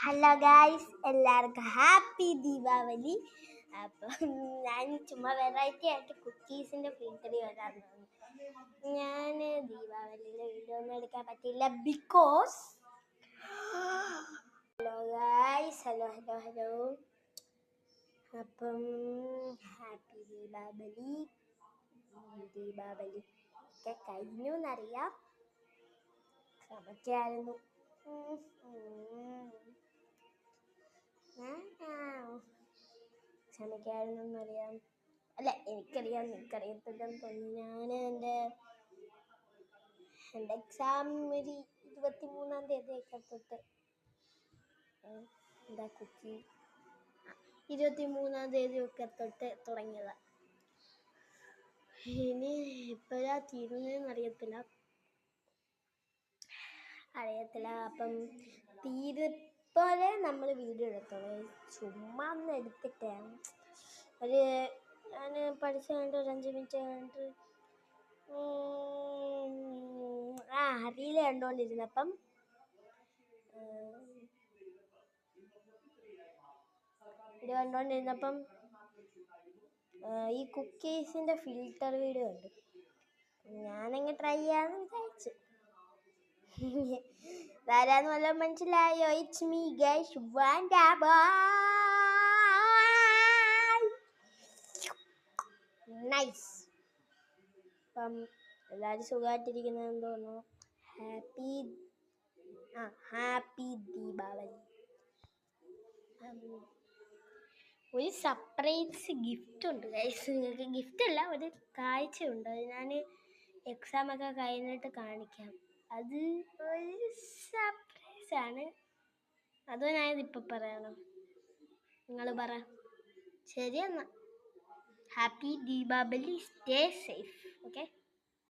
Hello guys, എല്ലാവർക്കും happy Deepavali. അപ്പം ഞാൻ ചുമ്മാ വെറൈറ്റി ആയിട്ട് കുക്കീസിൻ്റെ ഫിൽറ്ററി വരാൻ തോന്നി. ഞാൻ ദീപാവലിയിലെ വീഡിയോ ഒന്നും എടുക്കാൻ പറ്റില്ല because hello guys, hello hello hello. അപ്പം ഹാപ്പി ദീപാവലി. ദീപാവലി ഒക്കെ കഴിഞ്ഞു എന്നറിയാം. സമയ്ക്കായിരുന്നു. ക്ഷമിക്കായിരുന്നറിയാം. അല്ല, എനിക്കറിയാം, നിനക്കറിയത്തില്ലെന്ന് തോന്നി. ഞാൻ എൻ്റെ എക്സാം ഒരു 23-ാം തീയതിയൊക്കെ തൊട്ട് എന്താ കുക്കി 23-ാം തീയതിയൊക്കെ തൊട്ട് തുടങ്ങിയതാണ്. ഇനി എപ്പോഴാ തീരുന്നതെന്ന് അറിയത്തില്ല. അപ്പം തീരുപ്പോലെ നമ്മൾ വീഡിയോ എടുത്തോളൂ. ചുമ്മാ ഒന്ന് എടുത്തിട്ടേ ഞാൻ പഠിച്ചു കഴിഞ്ഞിട്ട് ഒരു 5 മിനിറ്റ് കഴിഞ്ഞിട്ട് റീല് കണ്ടുകൊണ്ടിരുന്നപ്പം ഈ കുക്കീസിൻ്റെ ഫിൽറ്റർ വീഡിയോ ഉണ്ട്. ഞാനങ്ങ് ട്രൈ ചെയ്യാമെന്ന് വിചാരിച്ചു. ഇതാരാന്ന് വല്ലതും മനസ്സിലായോ? It's me guys, wonder boy. Nice. അപ്പം എല്ലാവരും സുഖമായിട്ടിരിക്കുന്നതെന്ന് തോന്നുന്നു. ഹാപ്പി ദീപാവലി. ഒരു സർപ്രൈസ് ഗിഫ്റ്റ് ഉണ്ട് ഗൈസ്. നിങ്ങൾക്ക് ഗിഫ്റ്റ് അല്ല, ഒരു കാഴ്ചയുണ്ട്. അത് ഞാൻ എക്സാമൊക്കെ കഴിഞ്ഞിട്ട് കാണിക്കാം. അത് ഒരു സർപ്രൈസാണ്. അതോ ഞാനിതിപ്പോൾ പറയണോ? നിങ്ങൾ പറ. ശരി, എന്നാൽ happy Deepavali. Stay safe. Okay.